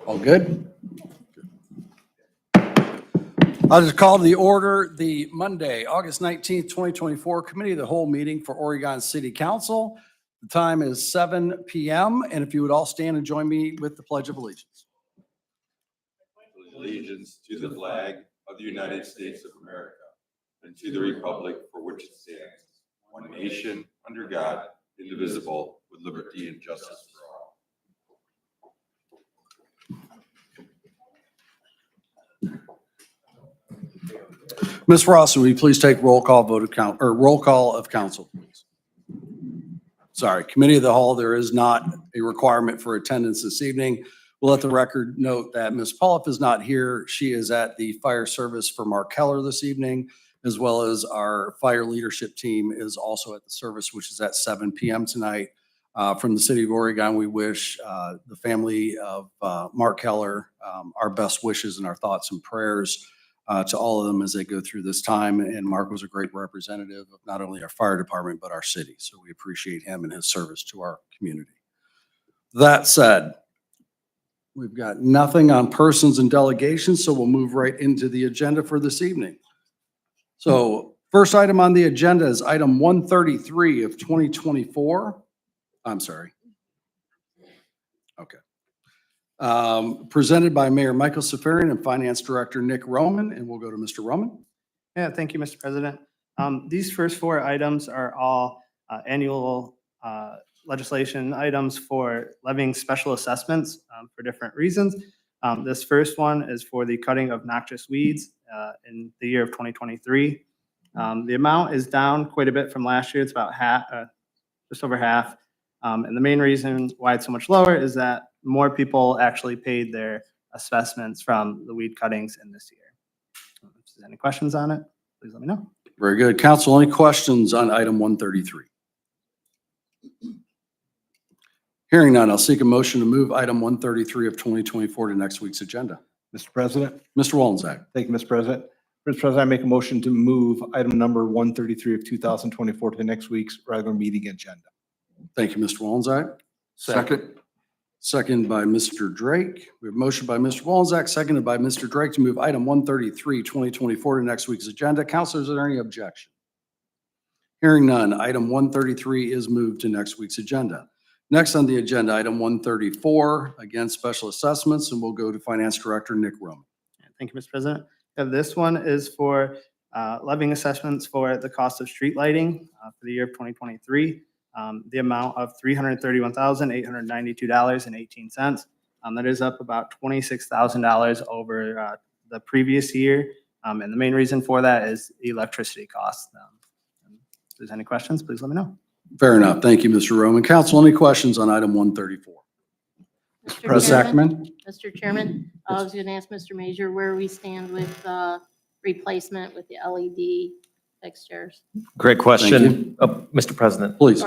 All good? I'll just call to the order the Monday, August 19th, 2024 Committee of the Whole meeting for Oregon City Council. The time is 7 p.m. And if you would all stand and join me with the Pledge of Allegiance. Allegiance to the flag of the United States of America and to the republic for which it stands, one nation under God, indivisible, with liberty and justice for all. Ms. Ross, will you please take roll call vote of count or roll call of council, please? Sorry, Committee of the Whole, there is not a requirement for attendance this evening. We'll let the record note that Ms. Polliff is not here. She is at the fire service for Mark Keller this evening, as well as our fire leadership team is also at the service, which is at 7 p.m. tonight. From the city of Oregon, we wish the family of Mark Keller our best wishes and our thoughts and prayers to all of them as they go through this time. And Mark was a great representative of not only our fire department, but our city. So we appreciate him and his service to our community. That said, we've got nothing on persons and delegations, so we'll move right into the agenda for this evening. So first item on the agenda is item 133 of 2024. I'm sorry. Okay. Presented by Mayor Michael Safarian and Finance Director Nick Roman, and we'll go to Mr. Roman. Yeah, thank you, Mr. President. These first four items are all annual legislation items for levying special assessments for different reasons. This first one is for the cutting of noxious weeds in the year of 2023. The amount is down quite a bit from last year. It's about half, just over half. And the main reason why it's so much lower is that more people actually paid their assessments from the weed cuttings in this year. If there's any questions on it, please let me know. Very good. Council, any questions on item 133? Hearing none, I'll seek a motion to move item 133 of 2024 to next week's agenda. Mr. President. Mr. Wolensek. Thank you, Mr. President. Mr. President, I make a motion to move item number 133 of 2024 to the next week's regular meeting agenda. Thank you, Mr. Wolensek. Second by Mr. Drake. We have a motion by Mr. Wolensek, seconded by Mr. Drake to move item 133, 2024 to next week's agenda. Councilors, are there any objection? Hearing none, item 133 is moved to next week's agenda. Next on the agenda, item 134, again, special assessments, and we'll go to Finance Director Nick Roman. Thank you, Mr. President. This one is for levying assessments for the cost of street lighting for the year of 2023. The amount of $331,892.18. That is up about $26,000 over the previous year. And the main reason for that is electricity costs. If there's any questions, please let me know. Fair enough. Thank you, Mr. Roman. Council, any questions on item 134? Mr. Chairman, I was going to ask Mr. Major where we stand with replacement with the LED fixtures. Great question, Mr. President. Please.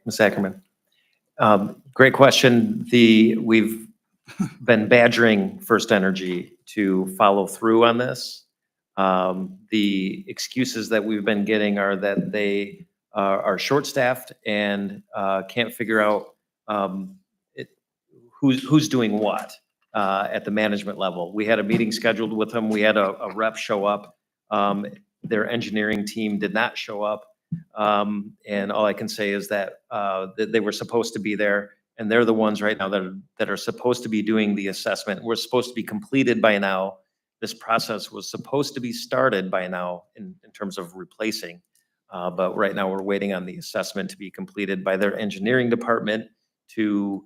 Ms. Ackerman. Great question. We've been badgering First Energy to follow through on this. The excuses that we've been getting are that they are short-staffed and can't figure out who's doing what at the management level. We had a meeting scheduled with them. We had a rep show up. Their engineering team did not show up. And all I can say is that they were supposed to be there, and they're the ones right now that are supposed to be doing the assessment. We're supposed to be completed by now. This process was supposed to be started by now in terms of replacing. But right now we're waiting on the assessment to be completed by their engineering department to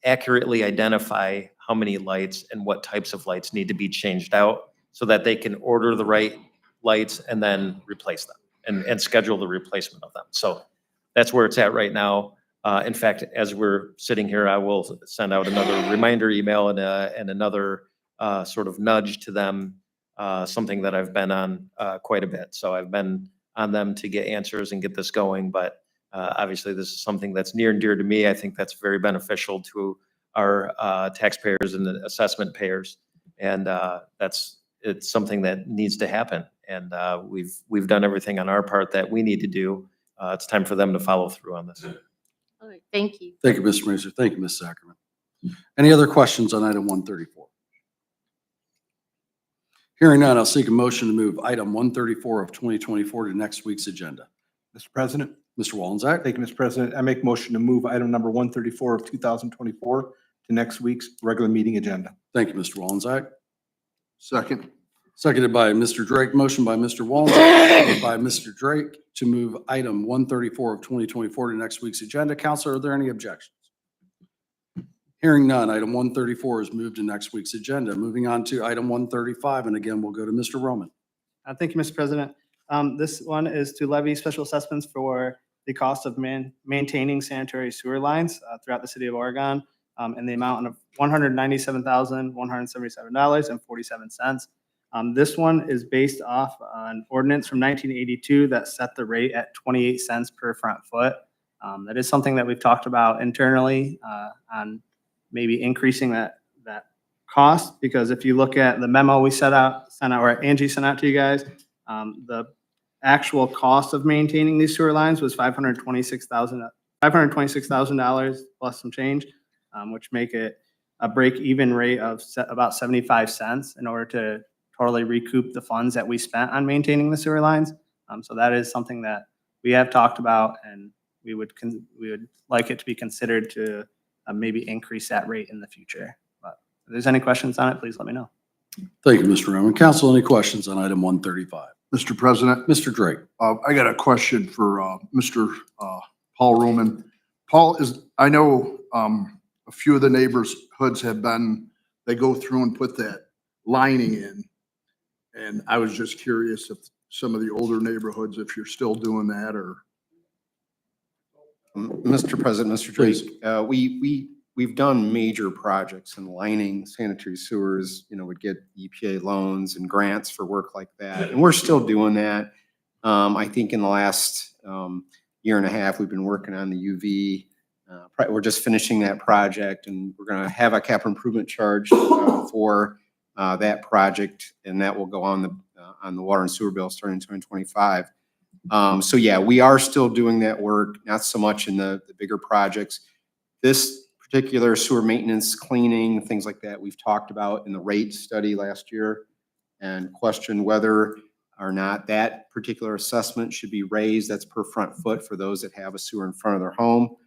accurately identify how many lights and what types of lights need to be changed out so that they can order the right lights and then replace them and schedule the replacement of them. So that's where it's at right now. In fact, as we're sitting here, I will send out another reminder email and another sort of nudge to them something that I've been on quite a bit. So I've been on them to get answers and get this going, but obviously this is something that's near and dear to me. I think that's very beneficial to our taxpayers and the assessment payers. And it's something that needs to happen. And we've done everything on our part that we need to do. It's time for them to follow through on this. All right, thank you. Thank you, Mr. Mazur. Thank you, Ms. Sacrament. Any other questions on item 134? Hearing none, I'll seek a motion to move item 134 of 2024 to next week's agenda. Mr. President, Mr. Wallensack, thank you, Mr. President. I make a motion to move item number 134 of 2024 to next week's regular meeting agenda. thank you, Mr. Wallensack. Second. Seconded by Mr. Drake. Motion by Mr. Wallensack, seconded by Mr. Drake to move item 134 of 2024 to next week's agenda. Counselor, are there any objections? Hearing none, item 134 is moved to next week's agenda. Moving on to item 135, and again, we'll go to Mr. Roman. Thank you, Mr. President. This one is to levy special assessments for the cost of maintaining sanitary sewer lines throughout the city of Oregon in the amount of $197,177.47. This one is based off an ordinance from 1982 that set the rate at 28 cents per front foot. That is something that we've talked about internally on maybe increasing that cost, because if you look at the memo we sent out, or Angie sent out to you guys, the actual cost of maintaining these sewer lines was $526,000 plus some change, which make it a break-even rate of about 75 cents in order to totally recoup the funds that we spent on maintaining the sewer lines. So that is something that we have talked about, and we would like it to be considered to maybe increase that rate in the future. But if there's any questions on it, please let me know. Thank you, Mr. Roman. Council, any questions on item 135? Mr. President, Mr. Drake. I got a question for Mr. Paul Roman. Paul, I know a few of the neighborhoods they go through and put that lining in. And I was just curious if some of the older neighborhoods, if you're still doing that or. Mr. President, Mr. Drake, we've done major projects in lining sanitary sewers, would get EPA loans and grants for work like that. And we're still doing that. I think in the last year and a half, we've been working on the UV. We're just finishing that project, and we're going to have a capital improvement charge for that project, and that will go on the water and sewer bill starting in 2025. So yeah, we are still doing that work, not so much in the bigger projects. This particular sewer maintenance, cleaning, things like that, we've talked about in the rate study last year and questioned whether or not that particular assessment should be raised. That's per front foot for those that have a sewer in front of their home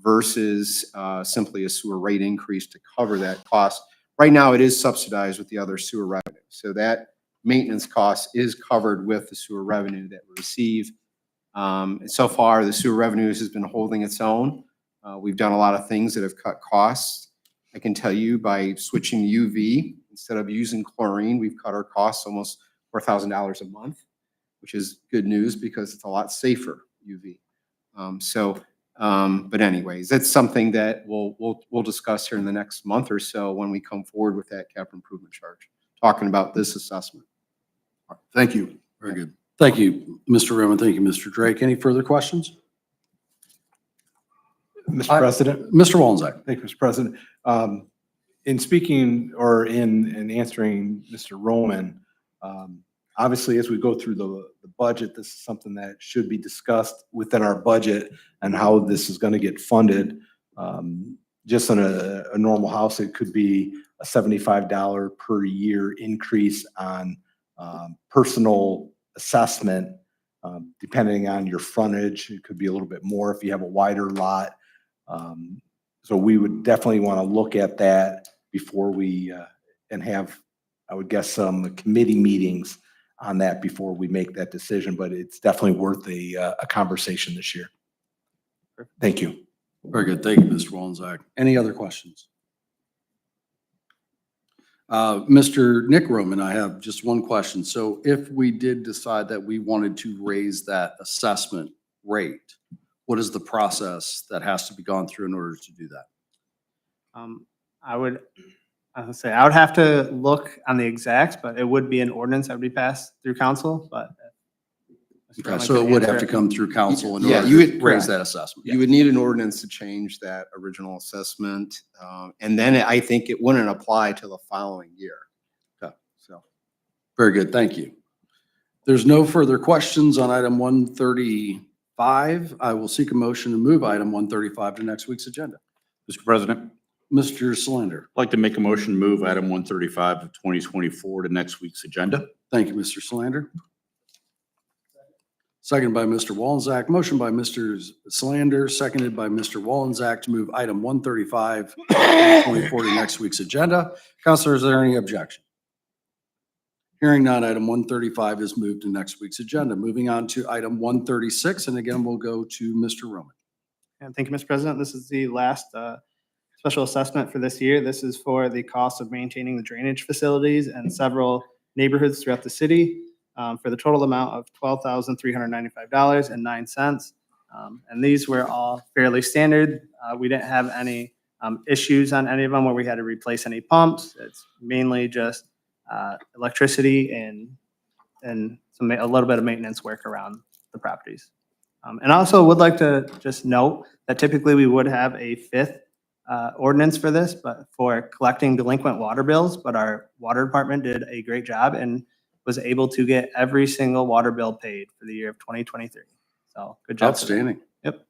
versus simply a sewer rate increase to cover that cost. Right now, it is subsidized with the other sewer revenue. So that maintenance cost is covered with the sewer revenue that we receive. And so far, the sewer revenues has been holding its own. We've done a lot of things that have cut costs. I can tell you by switching to UV, instead of using chlorine, we've cut our costs almost $4,000 a month, which is good news because it's a lot safer UV. But anyways, that's something that we'll discuss here in the next month or so when we come forward with that capital improvement charge, talking about this assessment. Thank you. Very good. Thank you, Mr. Roman. Thank you, Mr. Drake. Any further questions? Mr. President. Mr. Wallensack. Thank you, Mr. President. In speaking or in answering Mr. Roman, obviously, as we go through the budget, this is something that should be discussed within our budget and how this is going to get funded. Just on a normal house, it could be a $75 per year increase on personal assessment, depending on your frontage. It could be a little bit more if you have a wider lot. So we would definitely want to look at that before we and have, I would guess, some committee meetings on that before we make that decision, but it's definitely worth a conversation this year. Thank you. Very good. Thank you, Mr. Wallensack. Any other questions? Mr. Nick Roman, I have just one question. So if we did decide that we wanted to raise that assessment rate, what is the process that has to be gone through in order to do that? I would I would say I would have to look on the exacts, but it would be an ordinance that would be passed through council, but. Mr. Okay, Roman so it could would answer have to come through council in Yeah, order you to would- raise correct. that assessment. You would need an ordinance to change that original assessment. And then I think it wouldn't apply till the following year. Okay. So. Very good, thank you. There's no further questions on item 135. I will seek a motion to move item 135 to next week's agenda. Mr. President, Mr. Solander. I'd like to make a motion to move item 135 of 2024 to next week's agenda. Thank you, Mr. Solander. Seconded by Mr. Wallenzak. Motion by Mr. Solander, seconded by Mr. Wallenzak to move item 135, 2024 to next week's agenda. Counselor, is there any objection? Hearing none, item 135 is moved to next week's agenda. Moving on to item 136, and again, we'll go to Mr. Roman. And thank you, Mr. President. This is the last special assessment for this year. This is for the cost of maintaining the drainage facilities and several neighborhoods throughout the city for the total amount of $12,395.09. And these were all fairly standard. We didn't have any issues on any of them where we had to replace any pumps. It's mainly just electricity and a little bit of maintenance work around the properties. And also would like to just note that typically we would have a fifth ordinance for this, but for collecting delinquent water bills, but our water department did a great job and was able to get every single water bill paid for the year of 2023. So good job. to them. Outstanding. Yep.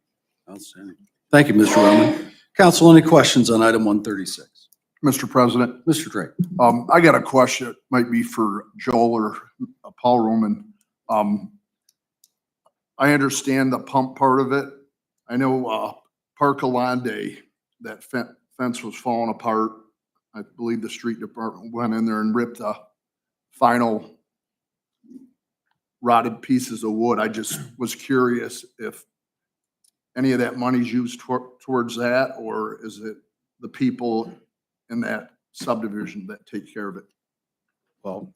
Outstanding. Thank you, Mr. Roman. Council, any questions on item 136? Mr. President, Mr. Drake. I got a question. It might be for Joel or Paul Roman. I understand the pump part of it. I know Park Alonde, that fence was falling apart. I believe the street department went in there and ripped the final rotted pieces of wood. I just was curious if any of that money's used towards that, or is it the people in that subdivision that take care of it? Well,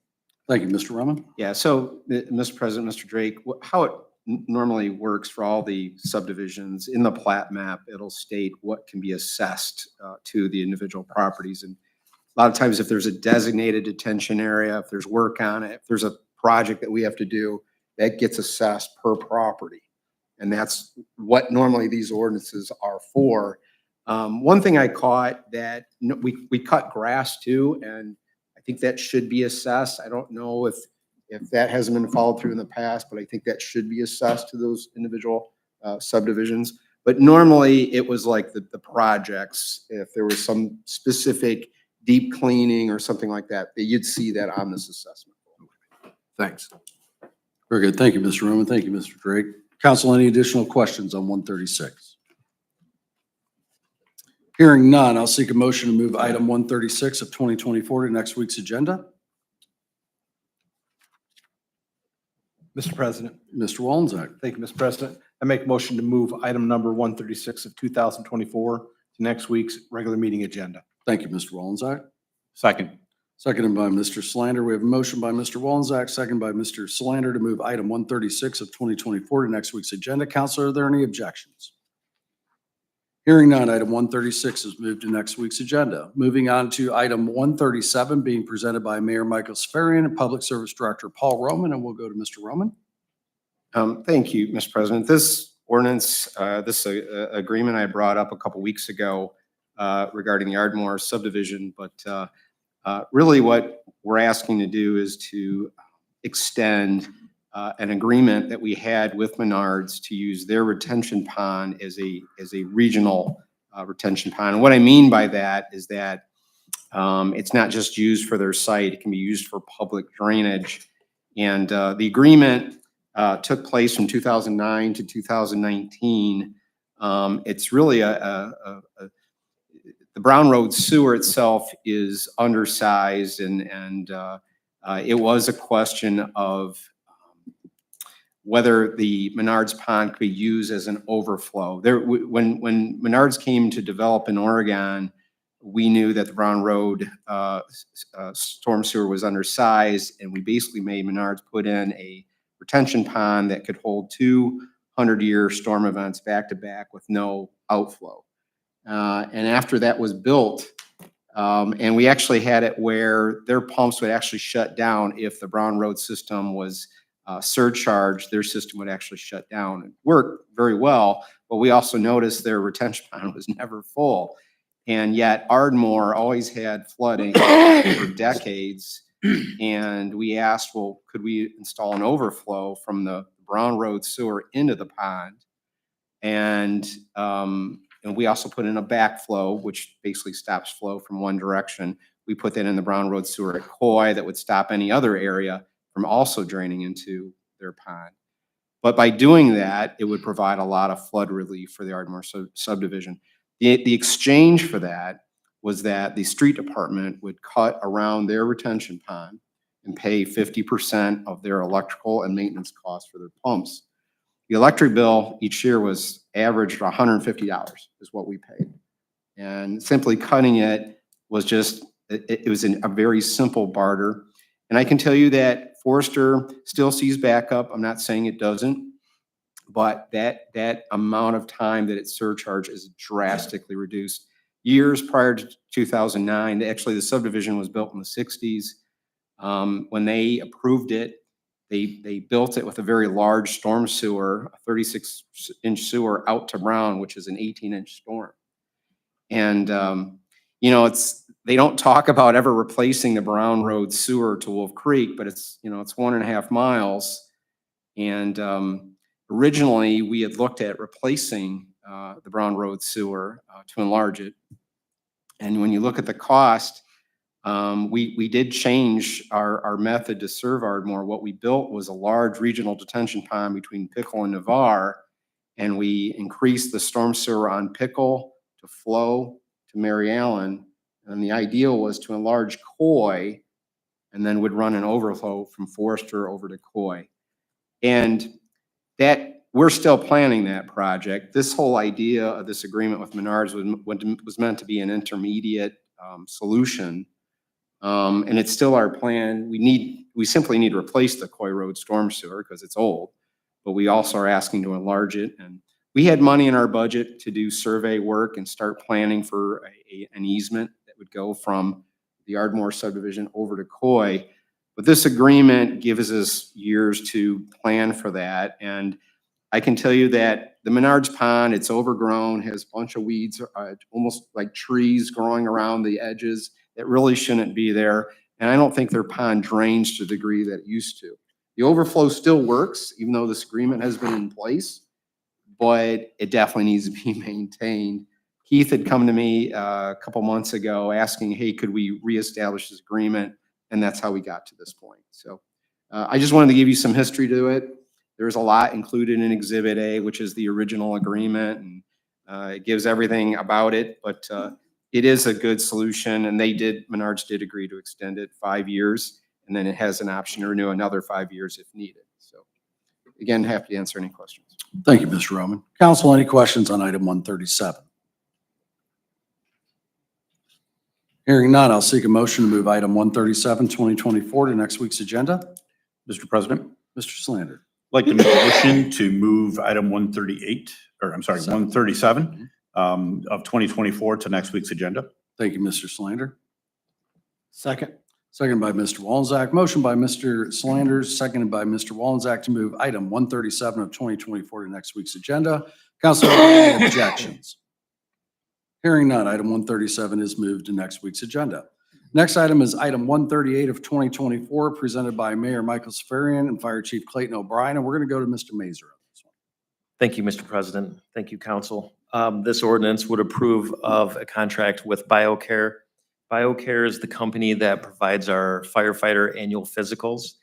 Thank you, Mr. Roman. yeah, so, Mr. President, Mr. Drake, how it normally works for all the subdivisions, in the plat map, it'll state what can be assessed to the individual properties. And a lot of times, if there's a designated detention area, if there's work on it, if there's a project that we have to do, that gets assessed per property. And that's what normally these ordinances are for. One thing I caught that we cut grass too, and I think that should be assessed. I don't know if that hasn't been followed through in the past, but I think that should be assessed to those individual subdivisions. But normally it was like the projects, if there was some specific deep cleaning or something like that, you'd see that on this assessment. Thanks. Very good. Thank you, Mr. Roman. Thank you, Mr. Drake. Council, any additional questions on 136? Hearing none, I'll seek a motion to move item 136 of 2024 to next week's agenda. Mr. President, Mr. Wallenzeck. thank you, Mr. President. I make a motion to move item number 136 of 2024 to next week's regular meeting agenda. Thank you, Mr. Wallenzeck. Second. Seconded by Mr. Solander. We have a motion by Mr. Wallenzeck, second by Mr. Solander to move item 136 of 2024 to next week's agenda. Council, are there any objections? Hearing none, item 136 is moved to next week's agenda. Moving on to item 137, being presented by Mayor Michael Safarian and Public Service Director Paul Roman, and we'll go to Mr. Roman. Thank you, Mr. President. This ordinance, this agreement I brought up a couple weeks ago regarding the Ardmore subdivision, but really what we're asking to do is to extend an agreement that we had with Menards to use their retention pond as a regional retention pond. And what I mean by that is that it's not just used for their site, it can be used for public drainage. And the agreement took place from 2009 to 2019. It's really the Brown Road sewer itself is undersized, and it was a question of whether the Menards pond could be used as an overflow. When Menards came to develop in Oregon, we knew that the Brown Road storm sewer was undersized, and we basically made Menards put in a retention pond that could hold 200-year storm events back to back with no outflow. And after that was built, And we actually had it where their pumps would actually shut down if the Brown Road system was surcharged, their system would actually shut down. It worked very well, but we also noticed their retention pond was never full. And yet Ardmore always had flooding for decades. And we asked, well, could we install an overflow from the Brown Road sewer into the pond? And we also put in a backflow, which basically stops flow from one direction. We put that in the Brown Road sewer at Coy that would stop any other area from also draining into their pond. But by doing that, it would provide a lot of flood relief for the Ardmore subdivision. The exchange for that was that the street department would cut around their retention pond and pay 50% of their electrical and maintenance costs for their pumps. The electric bill each year was averaged $150 is what we paid. And simply cutting it was just, it was a very simple barter. And I can tell you that Forester still sees backup. I'm not saying it doesn't, but that amount of time that it's surcharged is drastically reduced. Years prior to 2009, actually the subdivision was built in the 60s. When they approved it, they built it with a very large storm sewer, a 36-inch sewer out to Brown, which is an 18-inch storm. And, you know, they don't talk about ever replacing the Brown Road sewer to Wolf Creek, but it's, you know, it's 1.5 miles. And originally we had looked at replacing the Brown Road sewer to enlarge it. And when you look at the cost, we did change our method to serve Ardmore. What we built was a large regional detention pond between Pickle and Navarre, and we increased the storm sewer on Pickle to flow to Mary Allen. And the ideal was to enlarge Coy and then would run an overflow from Forester over to Coy. And that we're still planning that project. This whole idea of this agreement with Menards was meant to be an intermediate solution. And it's still our plan. We simply need to replace the Coy Road storm sewer because it's old, but we also are asking to enlarge it. And we had money in our budget to do survey work and start planning for an easement that would go from the Ardmore subdivision over to Coy. But this agreement gives us years to plan for that. And I can tell you that the Menards Pond, it's overgrown, has a bunch of weeds, almost like trees growing around the edges that really shouldn't be there. And I don't think their pond drains to the degree that it used to. The overflow still works, even though this agreement has been in place, but it definitely needs to be maintained. Keith had come to me a couple months ago asking, hey, could we reestablish this agreement? And that's how we got to this point. So I just wanted to give you some history to it. There's a lot included in Exhibit A, which is the original agreement, and it gives everything about it, but it is a good solution, and Menards did agree to extend it 5 years, and then it has an option to renew another 5 years if needed. So again, happy to answer any questions. Thank you, Mr. Roman. Council, any questions on item 137? Hearing none, I'll seek a motion to move item 137, 2024 to next week's agenda. Mr. President, Mr. Slander. I'd like to make a motion to move item 137 of 2024 to next week's agenda. Thank you, Mr. Slander. Second. Second by Mr. Wallenzak. Motion by Mr. Slanders, seconded by Mr. Wallenzak to move item 137 of 2024 to next week's agenda. Council, any objections? Hearing none, item 137 is moved to next week's agenda. Next item is item 138 of 2024, presented by Mayor Michael Safarian and Fire Chief Clayton O'Brien, and we're going to go to Mr. Mazur on this one. Thank you, Mr. President. Thank you, Council. This ordinance would approve of a contract with BioCare. BioCare is the company that provides our firefighter annual physicals.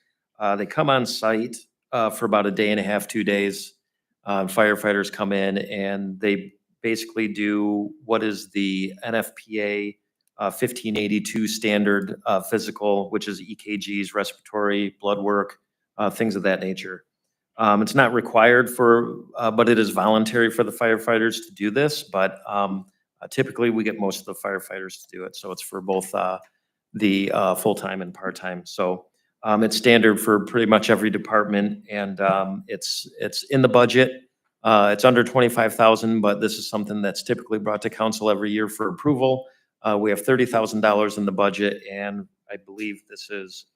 They come on site for about a day and a half, 2 days. Firefighters come in and they basically do what is the NFPA 1582 standard physical, which is EKGs, respiratory, blood work, things of that nature. It's not required but it is voluntary for the firefighters to do this, but typically we get most of the firefighters to do it. So it's for both the full-time and part-time. So it's standard for pretty much every department, and it's in the budget. It's under 25,000, but this is something that's typically brought to council every year for approval. We have $30,000 in the budget, and I believe this is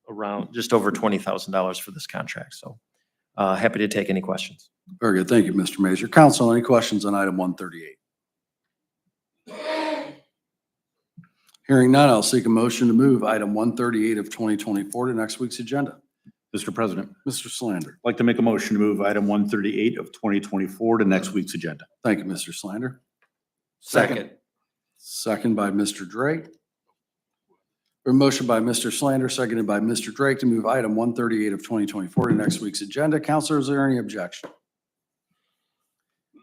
around just over $20,000 for this contract. So happy to take any questions. Very good. Thank you, Mr. Major. Council, any questions on item 138? Hearing none, I'll seek a motion to move item 138 of 2024 to next week's agenda. Mr. President, I'd Mr. Slander. like to make a motion to move item 138 of 2024 to next week's agenda. Thank you, Mr. Slander. Second. Second by Mr. Drake. A motion by Mr. Slander, seconded by Mr. Drake to move item 138 of 2024 to next week's agenda. Counselor, is there any objection?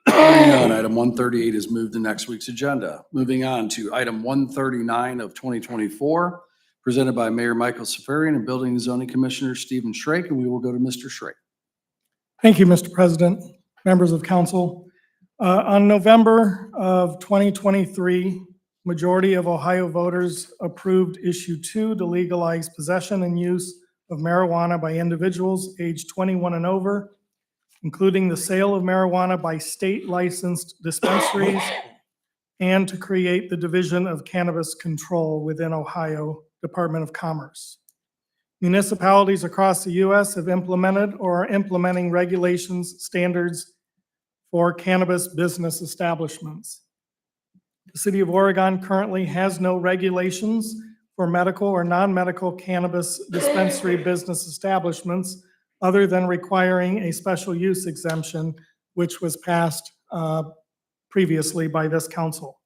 Hearing none, item 138 is moved to next week's agenda. Moving on to item 139 of 2024, presented by Mayor Michael Safarian and Building and Zoning Commissioner Stephen Schrake, and we will go to Mr. Schrake. Thank you, Mr. President, members of council. On November of 2023, majority of Ohio voters approved Issue 2 to legalize possession and use of marijuana by individuals aged 21 and over, including the sale of marijuana by state licensed dispensaries, and to create the Division of Cannabis Control within Ohio Department of Commerce. Municipalities across the U.S. have implemented or are implementing regulations, standards for cannabis business establishments. The City of Oregon currently has no regulations for medical or non-medical cannabis dispensary business establishments other than requiring a special use exemption, which was passed previously by this council.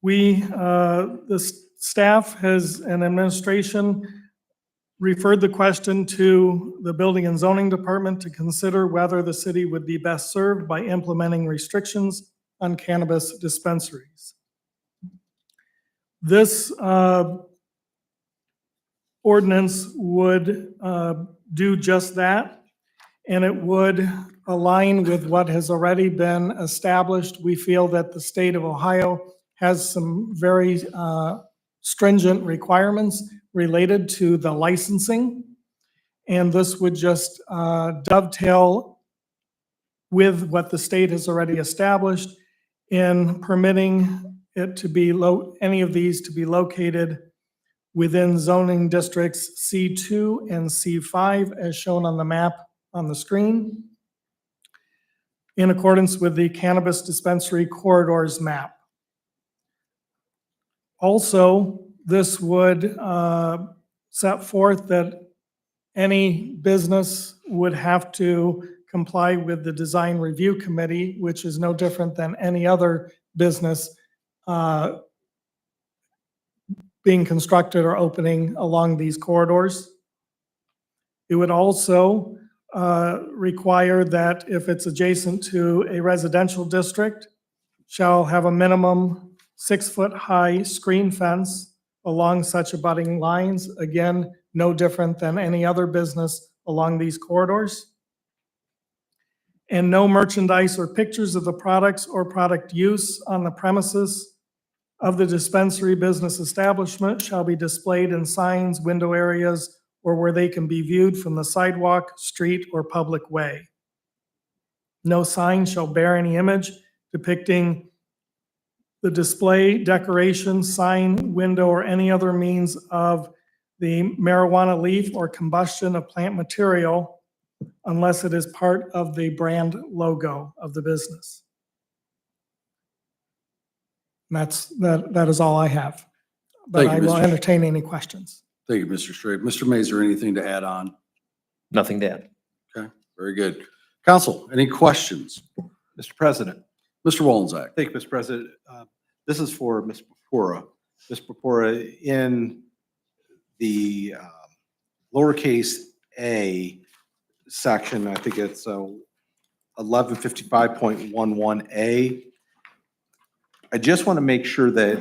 The staff and administration referred the question to the Building and Zoning Department to consider whether the city would be best served by implementing restrictions on cannabis dispensaries. This ordinance would do just that, and it would align with what has already been established. We feel that the state of Ohio has some very stringent requirements related to the licensing, and this would just dovetail with what the state has already established in permitting it to be any of these to be located within zoning districts C2 and C5 as shown on the map on the screen, in accordance with the Cannabis Dispensary Corridors map. Also, this would set forth that any business would have to comply with the Design Review Committee, which is no different than any other business being constructed or opening along these corridors. It would also require that if it's adjacent to a residential district, shall have a minimum 6-foot-high screen fence along such abutting lines. Again, no different than any other business along these corridors. And no merchandise or pictures of the products or product use on the premises of the dispensary business establishment shall be displayed in signs, window areas, or where they can be viewed from the sidewalk, street, or public way. No sign shall bear any image depicting the display, decoration, sign, window, or any other means of the marijuana leaf or combustion of plant material unless it is part of the brand logo of the business. That is all I have. But Thank you, I will Mr. entertain any questions. Thank you, Mr. Straight. Mr. Mazur, anything to add on? Nothing to add. Okay, very good. Council, any questions? Mr. President. Mr. Wolenzak. Thank you, Mr. President. This is for Ms. Purpura. Ms. Purpura, in the lowercase a section, I think it's 1155.11a. I just want to make sure that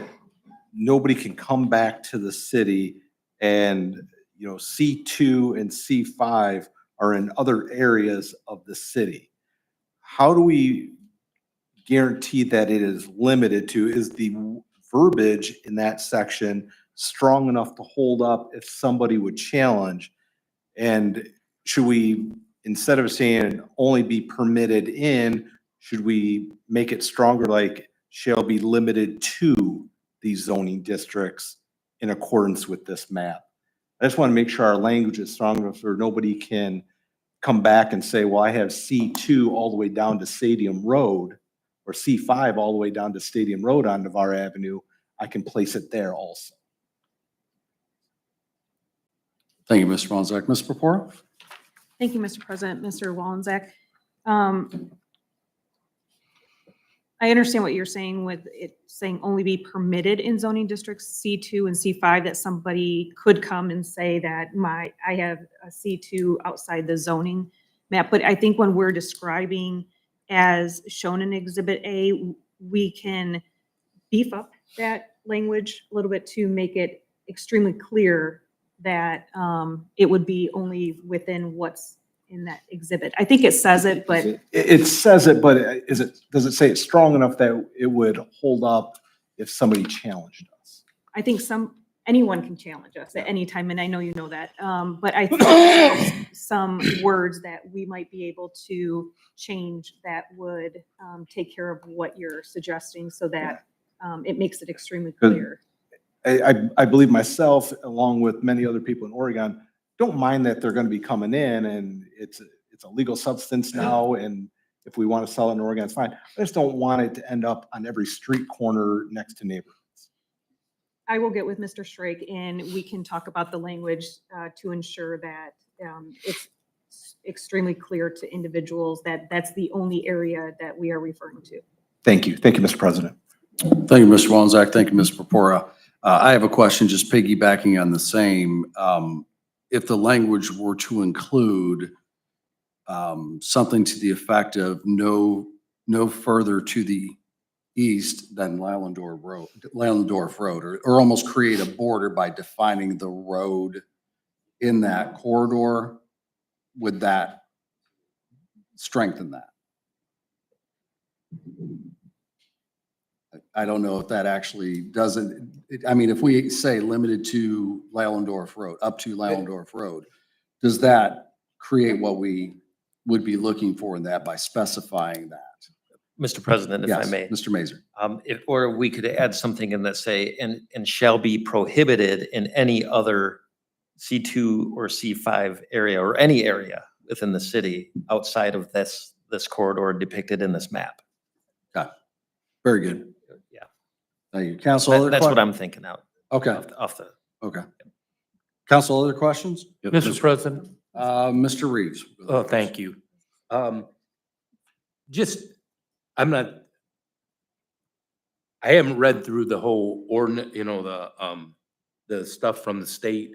nobody can come back to the city and, C2 and C5 are in other areas of the city. How do we guarantee that it is limited to? Is the verbiage in that section strong enough to hold up if somebody would challenge? And should we, instead of saying only be permitted in, should we make it stronger, like shall be limited to these zoning districts in accordance with this map. I just want to make sure our language is strong enough so nobody can come back and say, well, I have C2 all the way down to Stadium Road or C5 all the way down to Stadium Road on Navarre Avenue. I can place it there also. Thank you, Mr. Walczak. Ms. Purpura? Thank you, Mr. President. Mr. Wallenczak. I understand what you're saying with it saying only be permitted in zoning districts C2 and C5, that somebody could come and say that I have a C2 outside the zoning map. But I think when we're describing as shown in Exhibit A, we can beef up that language a little bit to make it extremely clear that it would be only within what's in that exhibit. I think it says it, but It says it, but does it say it's strong enough that it would hold up if somebody challenged us? I think anyone can challenge us at any time, and I know you know that. But I think there's some words that we might be able to change that would take care of what you're suggesting so that it makes it extremely Good. clear. I believe myself, along with many other people in Oregon, don't mind that they're going to be coming in and it's a legal substance now. And if we want to sell it in Oregon, it's fine. I just don't want it to end up on every street corner next to neighborhoods. I will get with Mr. Strake and we can talk about the language to ensure that it's extremely clear to individuals that that's the only area that we are referring to. Thank you. Thank you, Mr. President. Thank you, Mr. Walczak. Thank you, Ms. Purpura. I have a question just piggybacking on the same. If the language were to include something to the effect of no further to the east than Landorf Road, or almost create a border by defining the road in that corridor, would that strengthen that? I don't know if that actually doesn't, I mean, if we say limited to Landorf Road, up to Landorf Road, does that create what we would be looking for in that by specifying that? Mr. President, if I Yes, may. Mr. Mazur. Or we could add something in that say, and shall be prohibited in any other C2 or C5 area or any area within the city outside of this corridor depicted in this map. Got it. Very good. Yeah, Thank you. Council, other that's what questions? I'm thinking out. Okay, Off the. okay. Council, other questions? Mr. President, Mr. Reeves. oh, thank you. I haven't read through the whole ordinance, the stuff from the state,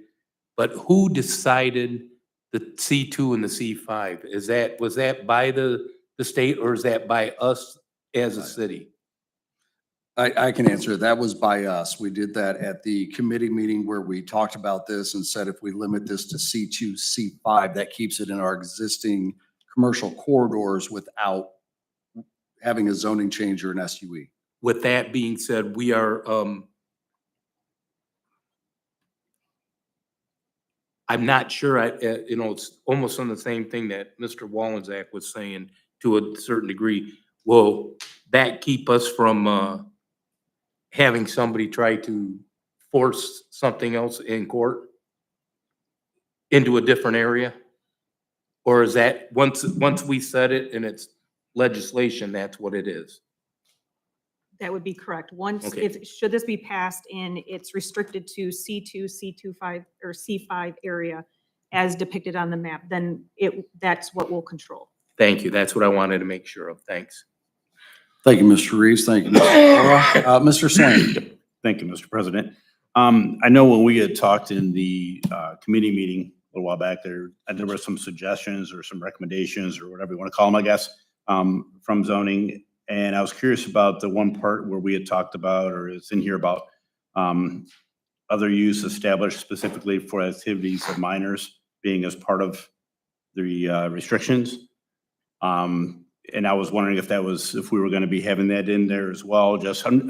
but who decided the C2 and the C5? Was that by the state or is that by us as a city? I can answer it. That was by us. We did that at the committee meeting where we talked about this and said if we limit this to C2, C5, that keeps it in our existing commercial corridors without having a zoning change or an SUE. With that being said, we are, I'm not sure, it's almost on the same thing that Mr. Wallenczak was saying to a certain degree. Will that keep us from having somebody try to force something else in court into a different area? Or is that, once we set it and it's legislation, that's what it is? That would be correct. Once, Okay. should this be passed and it's restricted to C2, C25, or C5 area as depicted on the map, then that's what we'll control. Thank you. That's what I wanted to make sure of. Thanks. Thank you, Mr. Reeves. Thank you, Mr. Laura. Mr. Swain. Thank you, Mr. President. I know when we had talked in the committee meeting a little while back there were some suggestions or some recommendations or whatever you want to call them, I guess, from zoning. And I was curious about the one part where we had talked about, or it's in here about other use established specifically for activities of minors being as part of the restrictions. And I was wondering if if we were going to be having that in there as well.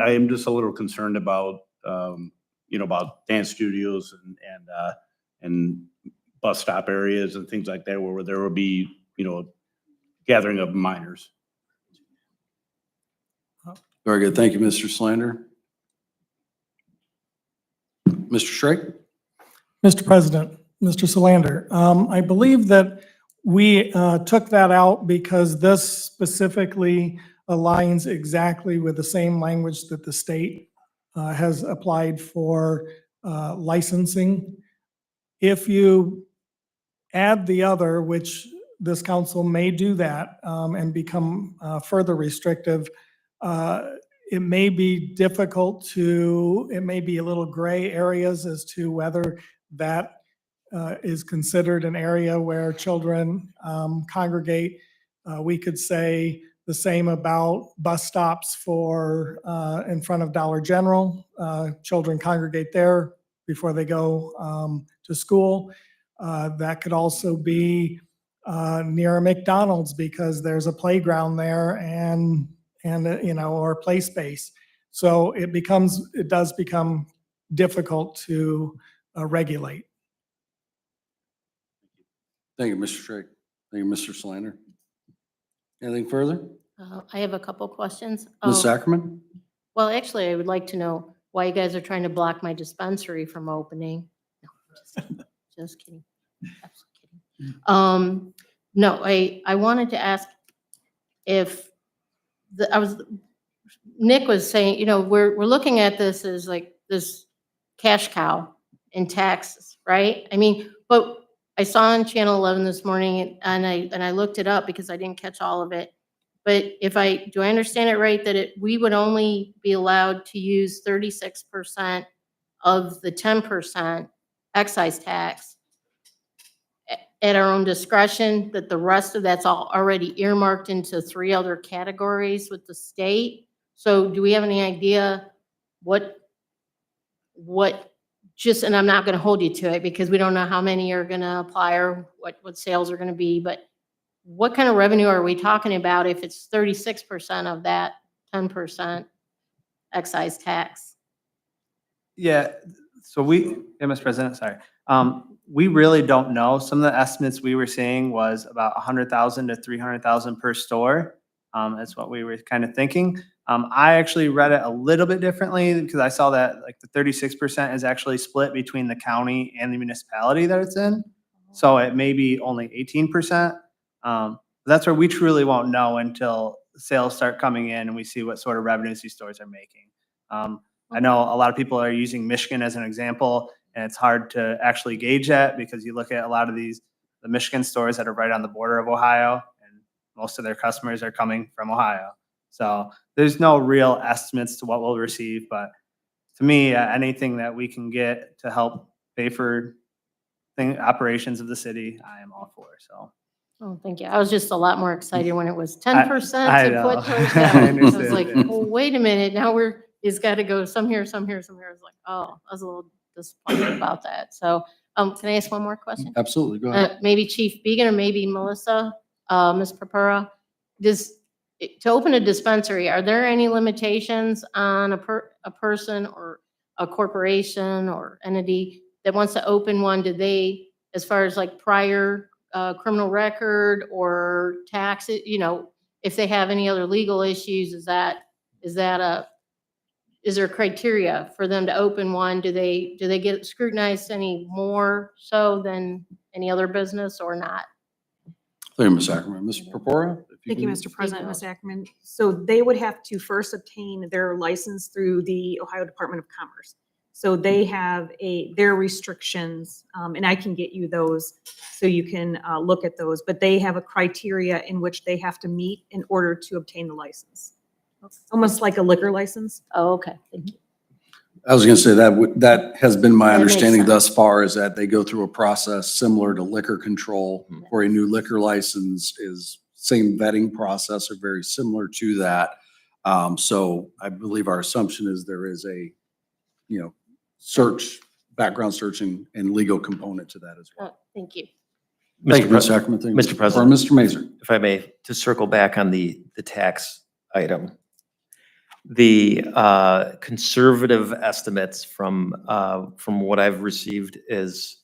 I am just a little concerned about, about dance studios and bus stop areas and things like that, where there will be, gathering of minors. Very good. Thank you, Mr. Slander. Mr. Schrake? Mr. President, Mr. Solander, I believe that we took that out because this specifically aligns exactly with the same language that the state has applied for licensing. If you add the other, which this council may do that and become further restrictive, it may be difficult to, it may be a little gray areas as to whether that is considered an area where children congregate. We could say the same about bus stops for, in front of Dollar General. Children congregate there before they go to school. That could also be near a McDonald's because there's a playground there and or play space. So it does become difficult to regulate. Thank you, Mr. Schrake. Thank you, Mr. Solander. Anything further? I have a couple questions. Ms. Ackerman? Well, actually, I would like to know why you guys are trying to block my dispensary from opening. No, just kidding. Absolutely kidding. No, I wanted to ask if Nick was saying, we're looking at this as like this cash cow in taxes, right? I mean, but I saw on Channel 11 this morning and I looked it up because I didn't catch all of it. But do I understand it right that we would only be allowed to use 36% of the 10% excise tax at our own discretion, that the rest of that's all already earmarked into 3 other categories with the state? So do we have any idea what and I'm not going to hold you to it because we don't know how many are going to apply or what sales are going to be, but what kind of revenue are we talking about if it's 36% of that 10% excise tax? Yeah, so Mr. President, sorry. We really don't know. Some of the estimates we were seeing was about 100,000 to 300,000 per store. That's what we were kind of thinking. I actually read it a little bit differently because I saw that like the 36% is actually split between the county and the municipality that it's in. So it may be only 18%. That's where we truly won't know until sales start coming in and we see what sort of revenues these stores are making. I know a lot of people are using Michigan as an example, and it's hard to actually gauge that because you look at a lot of the Michigan stores that are right on the border of Ohio, and most of their customers are coming from Ohio. So there's no real estimates to what we'll receive, but to me, anything that we can get to help pay for operations of the city, I am all for. So. Oh, thank you. I was just a lot more excited when it was 10% I to know. put towards I that. I was understand, like, yeah. oh, wait a minute, now it's got to go some here, some here, some here. I was like, oh, I was a little disappointed about that. So, can I ask one more question? Absolutely, go ahead. Maybe Chief Began or maybe Melissa, Ms. Purpura, to open a dispensary, are there any limitations on a person or a corporation or entity that wants to open one? Do they, as far as like prior criminal record or tax, if they have any other legal issues, is there criteria for them to open one? Do they get scrutinized any more so than any other business or not? Thank you, Ms. Ackerman. Ms. Purpura? Thank you, Mr. President, Ms. Ackerman. So they would have to first obtain their license through the Ohio Department of Commerce. So they have their restrictions, and I can get you those so you can look at those, but they have a criteria in which they have to meet in order to obtain the license. Almost like a liquor license. Oh, okay, thank you. I was going to say that has been my That makes understanding sense. thus far, is that they go through a process similar to liquor control or a new liquor license is same vetting process or very similar to that. So I believe our assumption is there is a, background searching and legal component to that as well. Oh, thank you. Thank you, Mr. Ms. Pres- Ackerman. Thank you, Mr. President. Or Mr. Mazur. If I may, to circle back on the tax item. The conservative estimates from what I've received is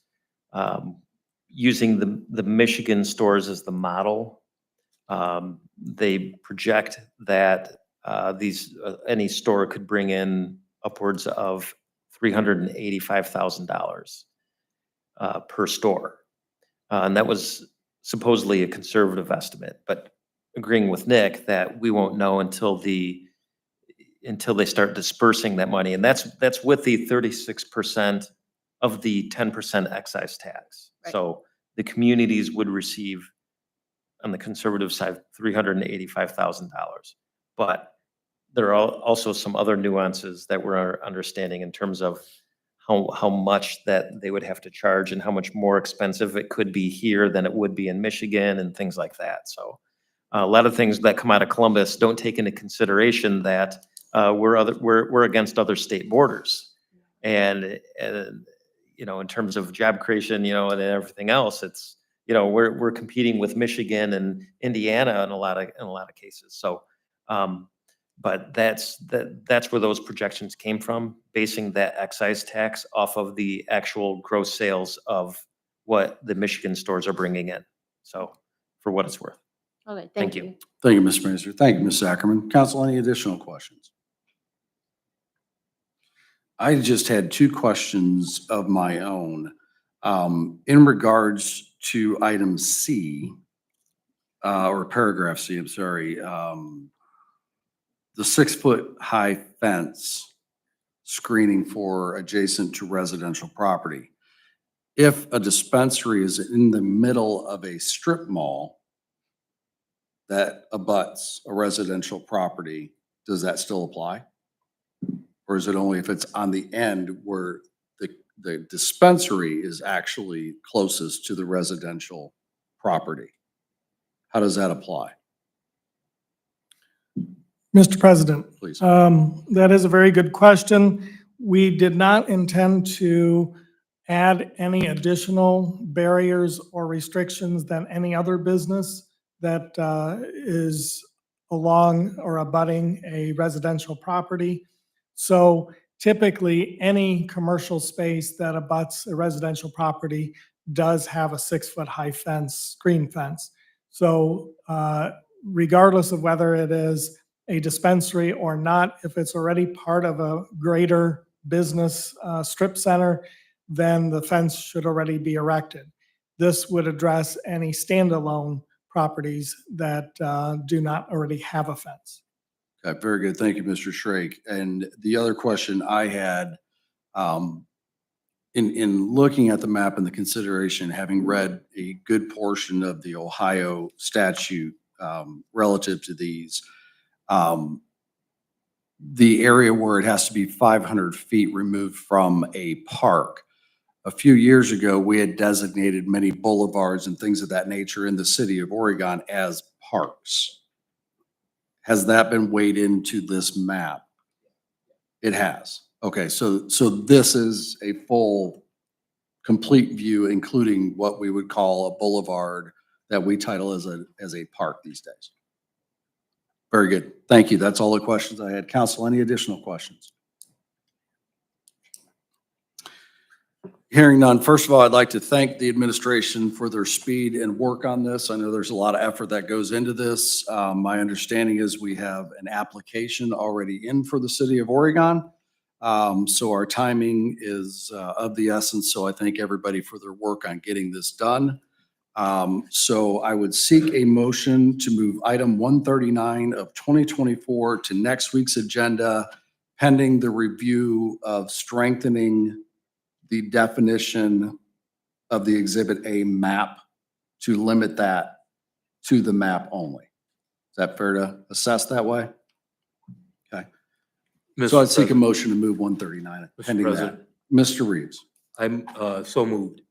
using the Michigan stores as the model. They project that any store could bring in upwards of $385,000 per store. And that was supposedly a conservative estimate, but agreeing with Nick that we won't know until they start dispersing that money. And that's with the 36% of the 10% excise tax. Right. So the communities would receive, on the conservative side, $385,000. But there are also some other nuances that we're understanding in terms of how much that they would have to charge and how much more expensive it could be here than it would be in Michigan and things like that. So a lot of things that come out of Columbus don't take into consideration that we're against other state borders. And you know, in terms of job creation, you know, and everything else, it's, you know, we're competing with Michigan and Indiana in a lot of cases. So, but that's where those projections came from, basing that excise tax off of the actual gross sales of what the Michigan stores are bringing in. So, for what it's worth. Okay, Thank thank you. you. Thank you, Mr. Minister. Thank you, Ms. Ackerman. Council, any additional questions? I just had two questions of my own. In regards to item C, or paragraph C, I'm sorry, the 6-foot high fence screening for adjacent to residential property. If a dispensary is in the middle of a strip mall that abuts a residential property, does that still apply? Or is it only if it's on the end where the dispensary is actually closest to the residential property? How does that apply? Mr. President, Please. that is a very good question. We did not intend to add any additional barriers or restrictions than any other business that is along or abutting a residential property. So typically, any commercial space that abuts a residential property does have a 6-foot high fence, screen fence. So regardless of whether it is a dispensary or not, if it's already part of a greater business strip center, then the fence should already be erected. This would address any standalone properties that do not already have a fence. Okay, very good. Thank you, Mr. Schrake. And the other question I had, in looking at the map and the consideration, having read a good portion of the Ohio statute relative to these, the area where it has to be 500 feet removed from a park. A few years ago, we had designated many boulevards and things of that nature in the city of Oregon as parks. Has that been weighed into this map? It has. Okay, so this is a full, complete view, including what we would call a boulevard that we title as a park these days. Very good. Thank you. That's all the questions I had. Council, any additional questions? Hearing none. First of all, I'd like to thank the administration for their speed and work on this. I know there's a lot of effort that goes into this. My understanding is we have an application already in for the city of Oregon. So our timing is of the essence. So I thank everybody for their work on getting this done. So I would seek a motion to move item 139 of 2024 to next week's agenda, pending the review of strengthening the definition of the Exhibit A map to limit that to the map only. Is that fair to assess that way? Okay. So I'd seek a motion to move 139 Mr. pending that. President. Mr. Reeves. I'm so moved.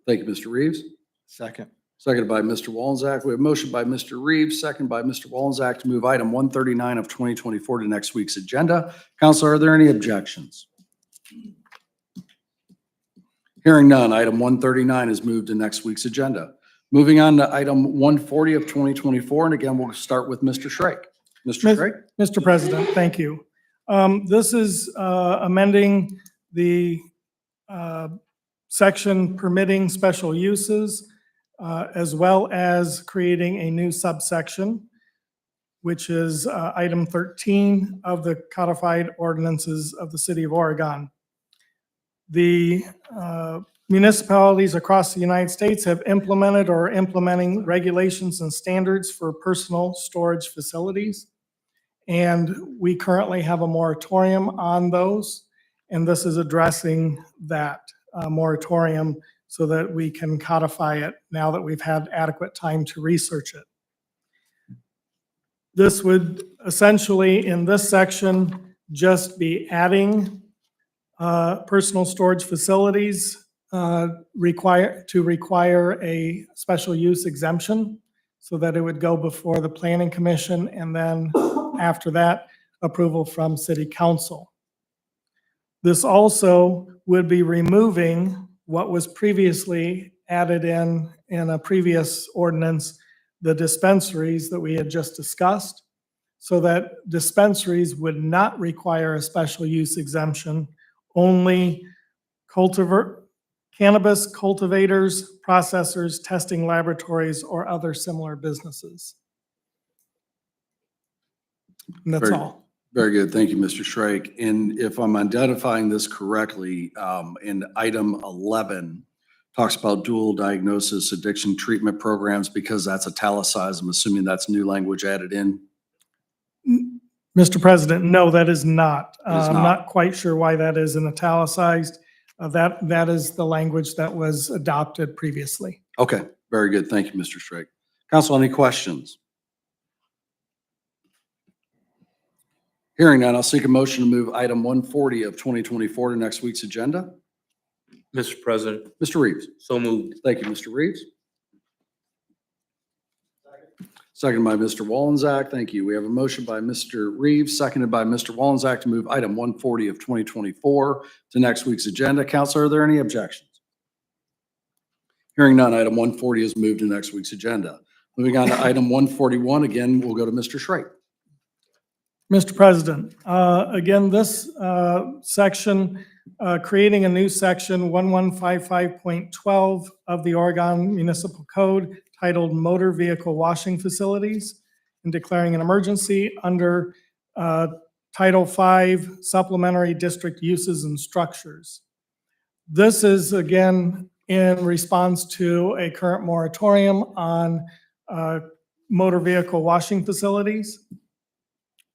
Thank you, Mr. Reeves. Second. Seconded by Mr. Wallensack. We have a motion by Mr. Reeves, second by Mr. Wallensack to move item 139 of 2024 to next week's agenda. Council, are there any objections? Hearing none, item 139 is moved to next week's agenda. Moving on to item 140 of 2024, and again, we'll start with Mr. Schrake. Mr. Schrake? Mr. President, thank you. This is amending the section permitting special uses, as well as creating a new subsection, which is item 13 of the codified ordinances of the city of Oregon. The municipalities across the United States have implemented or are implementing regulations and standards for personal storage facilities. And we currently have a moratorium on those. And this is addressing that moratorium so that we can codify it now that we've had adequate time to research it. This would essentially, in this section, just be adding personal storage facilities require a special use exemption so that it would go before the planning commission and then after that, approval from city council. This also would be removing what was previously added in a previous ordinance, the dispensaries that we had just discussed, so that dispensaries would not require a special use exemption, only cannabis cultivators, processors, testing laboratories, or other similar businesses. And that's Very- all. Very good. Thank you, Mr. Shrake. And if I'm identifying this correctly, in item 11, talks about dual diagnosis addiction treatment programs because that's italicized. I'm assuming that's new language added in. Mr. President, no, that is not. It is I'm not. not quite sure why that is in italicized. That is the language that was adopted previously. Okay, very good. Thank you, Mr. Shrake. Council, any questions? Hearing none, I'll seek a motion to move item 140 of 2024 to next week's agenda. Mr. President, Mr. Reeves. so moved. Thank you, Mr. Reeves. Seconded by Mr. Wallenczak. Thank you. We have a motion by Mr. Reeves, seconded by Mr. Wallenczak to move item 140 of 2024 to next week's agenda. Council, are there any objections? Hearing none, item 140 is moved to next week's agenda. Moving on to item 141, again, we'll go to Mr. Shrake. Mr. President, again, this section, creating a new section 1155.12 of the Oregon Municipal Code titled Motor Vehicle Washing Facilities and declaring an emergency under Title V Supplementary District Uses and Structures. This is again in response to a current moratorium on motor vehicle washing facilities.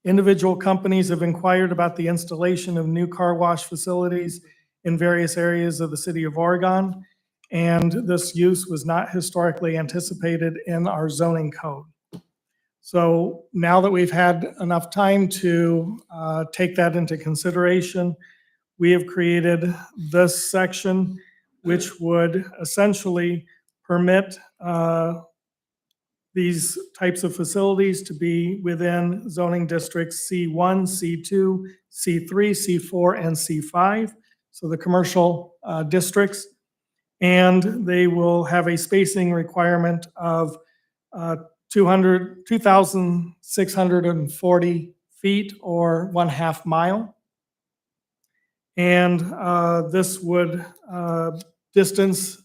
Individual companies have inquired about the installation of new car wash facilities in various areas of the city of Oregon, and this use was not historically anticipated in our zoning code. So now that we've had enough time to take that into consideration, we have created this section, which would essentially permit these types of facilities to be within zoning districts C1, C2, C3, C4, and C5. So the commercial districts. And they will have a spacing requirement of 2,640 feet or 1/2 mile. And this distance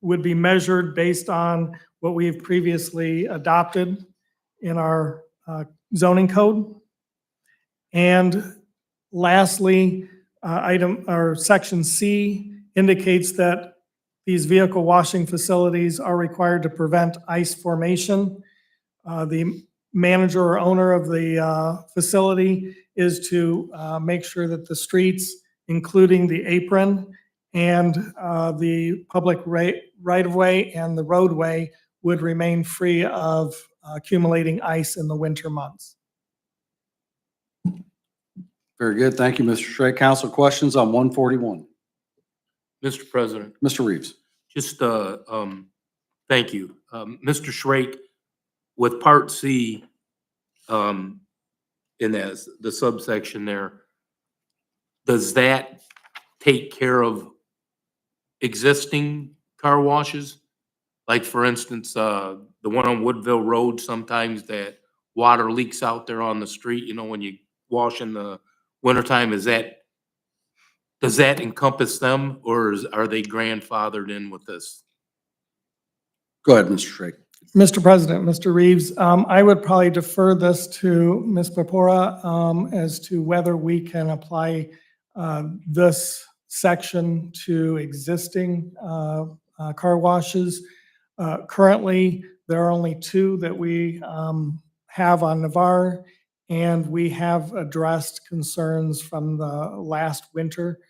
would be measured based on what we have previously adopted in our zoning code. And lastly, section C indicates that these vehicle washing facilities are required to prevent ice formation. The manager or owner of the facility is to make sure that the streets, including the apron and the public right-of-way and the roadway, would remain free of accumulating ice in the winter months. Very good. Thank you, Mr. Shrake. Council, questions on 141? Mr. President, Mr. Reeves. just, thank you. Mr. Shrake, with Part C, in the subsection there, does that take care of existing car washes? Like, for instance, the one on Woodville Road, sometimes that water leaks out there on the street, you know, when you wash in the wintertime, does that encompass them, or are they grandfathered in with this? Go ahead, Mr. Shrake. Mr. President, Mr. Reeves, I would probably defer this to Ms. Purpura as to whether we can apply this section to existing car washes. Currently, there are only two that we have on Navarre, and we have addressed concerns from the last winter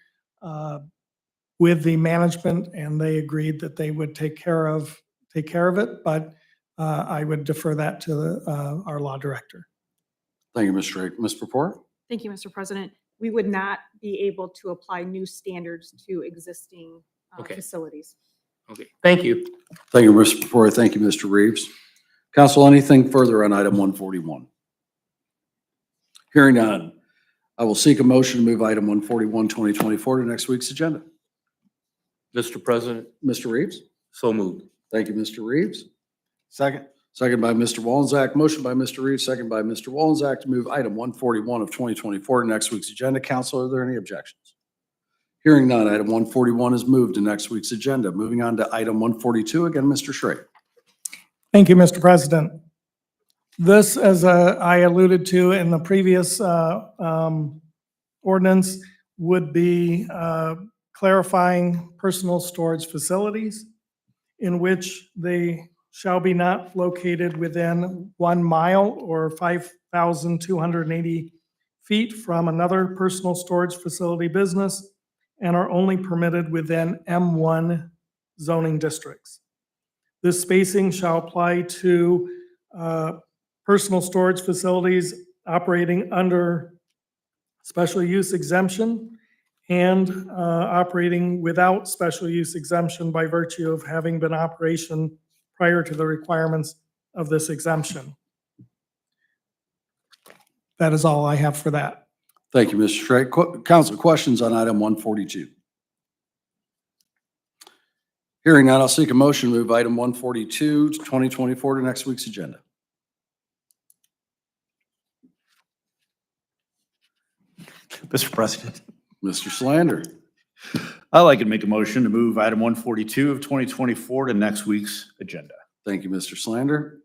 with the management, and they agreed that they would take care of it, but I would defer that to our law director. Thank you, Ms. Drake. Ms. Purport? Thank you, Mr. President. We would not be able to apply new standards to existing Okay. facilities. Okay, thank you. Thank you, Mr. Purport. Thank you, Mr. Reeves. Council, anything further on item 141? Hearing none, I will seek a motion to move item 141, 2024 to next week's agenda. Mr. President, Mr. Reeves? so moved. Thank you, Mr. Reeves. Second. Second by Mr. Wolzak. Motion by Mr. Reeves, second by Mr. Wolzak to move item 141 of 2024 to next week's agenda. Council, are there any objections? Hearing none, item 141 is moved to next week's agenda. Moving on to item 142, again, Mr. Schrey. Thank you, Mr. President. This, as I alluded to in the previous ordinance, would be clarifying personal storage facilities in which they shall be not located within 1 mile or 5,280 feet from another personal storage facility business and are only permitted within M1 zoning districts. This spacing shall apply to personal storage facilities operating under special use exemption and operating without special use exemption by virtue of having been operation prior to the requirements of this exemption. That is all I have for that. Thank you, Mr. Schrey. Council, questions on item 142? Hearing none, I'll seek a motion to move item 142 to 2024 to next week's agenda. Mr. President, Mr. Slander? I'd like to make a motion to move item 142 of 2024 to next week's agenda. Thank you, Mr. Slander.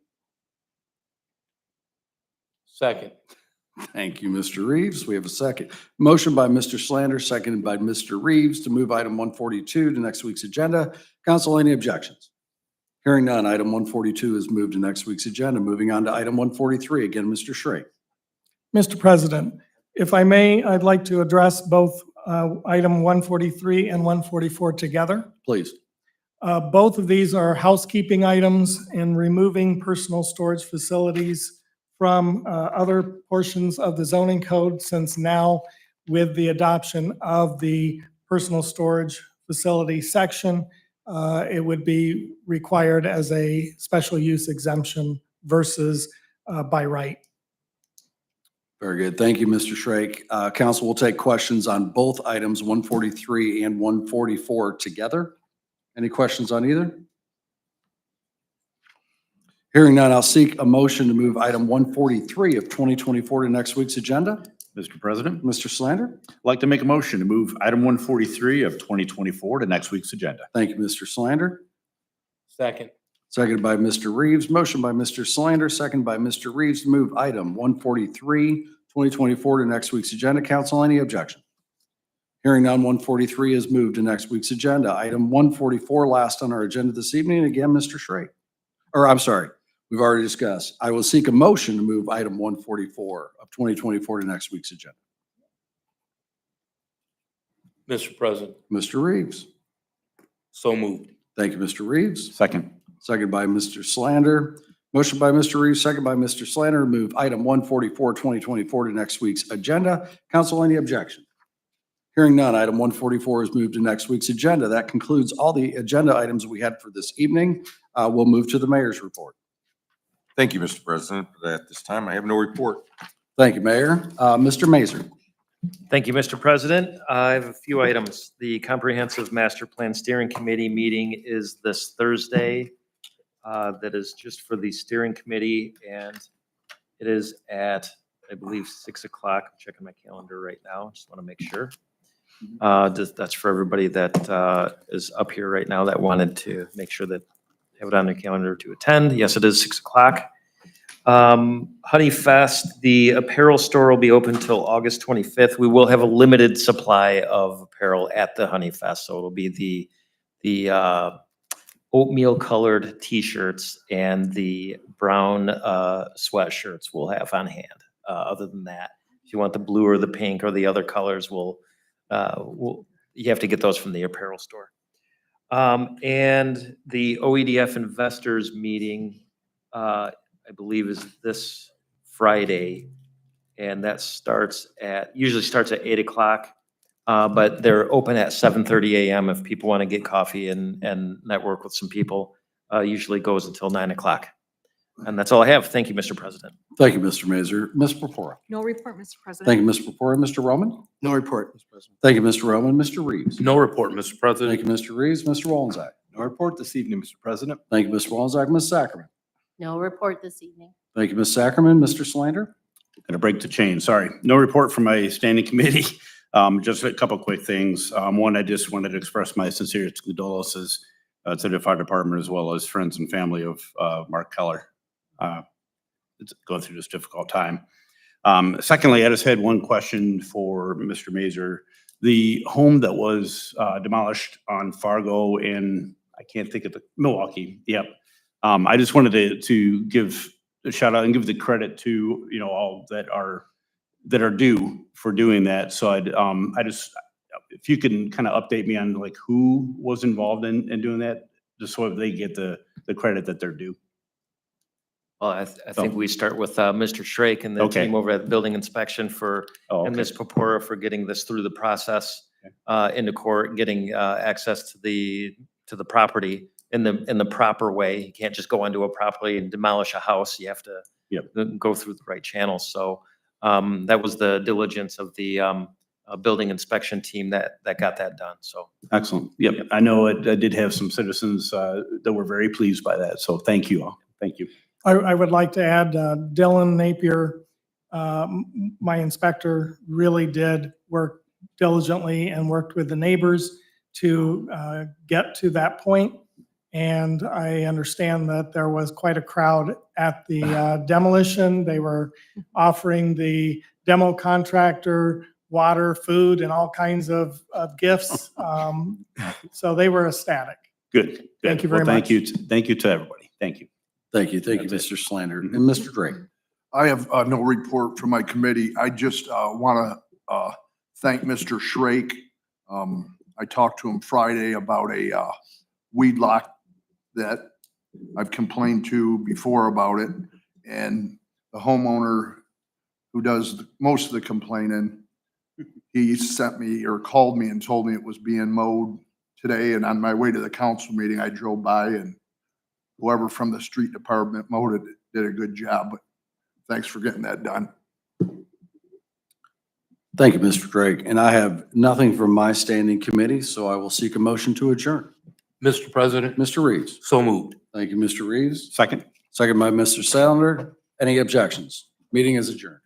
Second. Thank you, Mr. Reeves. We have a second. Motion by Mr. Slander, seconded by Mr. Reeves to move item 142 to next week's agenda. Council, any objections? Hearing none, item 142 is moved to next week's agenda. Moving on to item 143. Again, Mr. Schrey. Mr. President, if I may, I'd like to address both item 143 and 144 together. Please. Both of these are housekeeping items in removing personal storage facilities from other portions of the zoning code, since now with the adoption of the personal storage facility section, it would be required as a special use exemption versus by right. Very good. Thank you, Mr. Schrey. Council will take questions on both items 143 and 144 together. Any questions on either? Hearing none, I'll seek a motion to move item 143 of 2024 to next week's agenda. Mr. President, Mr. Slander? I'd like to make a motion to move item 143 of 2024 to next week's agenda. Thank you, Mr. Slander. Second. Seconded by Mr. Reeves. Motion by Mr. Slander, second by Mr. Reeves to move item 143, 2024 to next week's agenda. Council, any objection? Hearing none, 143 is moved to next week's agenda. Item 144, last on our agenda this evening. Again, Mr. Schrey. Or I'm sorry, we've already discussed. I will seek a motion to move item 144 of 2024 to next week's agenda. Mr. President, Mr. Reeves. so moved. Thank you, Mr. Reeves. Second. Second by Mr. Slander. Motion by Mr. Reeves, second by Mr. Slander to move item 144, 2024 to next week's agenda. Council, any objection? Hearing none, item 144 is moved to next week's agenda. That concludes all the agenda items we had for this evening. We'll move to the mayor's report. Thank you, Mr. President. At this time, I have no report. Thank you, Mayor. Mr. Mazer. Thank you, Mr. President. I have a few items. The Comprehensive Master Plan Steering Committee meeting is this Thursday. That is just for the steering committee, and it is at, I believe, 6 o'clock. I'm checking my calendar right now. Just want to make sure. That's for everybody that is up here right now that wanted to make sure that have it on their calendar to attend. Yes, it is 6 o'clock. Honey Fest, the apparel store will be open till August 25th. We will have a limited supply of apparel at the Honey Fest, so it'll be the oatmeal colored t-shirts and the brown sweatshirts we'll have on hand. Other than that, if you want the blue or the pink or the other colors, you have to get those from the apparel store. And the OEDF investors meeting, I believe is this Friday. And that usually starts at 8 o'clock. But they're open at 7:30 a.m. if people want to get coffee and network with some people. Usually goes until 9 o'clock. And that's all I have. Thank you, Mr. President. Thank you, Mr. Mazur. Ms. Purpura. No report, Mr. President. Thank you, Ms. Purpura. Mr. Roman? No report, Mr. President. Thank you, Mr. Roman. Mr. Reeves? No report, Mr. Thank President. you, Mr. Reeves. Mr. Wolzak? No report this evening, Mr. President. Thank you, Mr. Wolzak. Ms. Sacrament? No report this evening. Thank you, Ms. Sacrament. Mr. Slander? Gonna break the chain, sorry. No report from my standing committee. Just a couple quick things. One, I just wanted to express my sincerest condolences to the fire department as well as friends and family of Mark Keller. It's going through this difficult time. Secondly, I just had one question for Mr. Mazur. The home that was demolished on Fargo and I can't think of Milwaukee, yep. I just wanted to give a shout out and give the credit to, all that are due for doing that. So if you can kind of update me on like who was involved in doing that, just so they get the credit that they're due. Well, I think we start with Mr. Shrake and the Okay. team over at Building Inspection Oh, and okay. Ms. Purpura for getting this through the process into court, getting access to the property in the proper way. You can't just go onto a property and demolish a house. You have to go through the right channels. So that was the diligence of the Building Inspection team that got that done. So Excellent. Yep. I know I did have some citizens that were very pleased by that. So thank you all. Thank you. I would like to add, Dylan Napier, my inspector, really did work diligently and worked with the neighbors to get to that point. And I understand that there was quite a crowd at the demolition. They were offering the demo contractor water, food, and all kinds of gifts. So they were ecstatic. Good. Thank you Well, very much. Thank you to everybody. Thank you. Thank you. Thank you, Mr. Slander. And Mr. Drake? I have no report from my committee. I just want to thank Mr. Shrake. I talked to him Friday about a weed lot that I've complained to before about it. And the homeowner who does most of the complaining, he sent me or called me and told me it was being mowed today. And on my way to the council meeting, I drove by and whoever from the street department mowed it did a good job. But thanks for getting that done. Thank you, Mr. Drake. And I have nothing from my standing committee, so I will seek a motion to adjourn. Mr. President, Mr. Reeves? so moved. Thank you, Mr. Reeves. Second. Second by Mr. Slander. Any objections? Meeting is adjourned.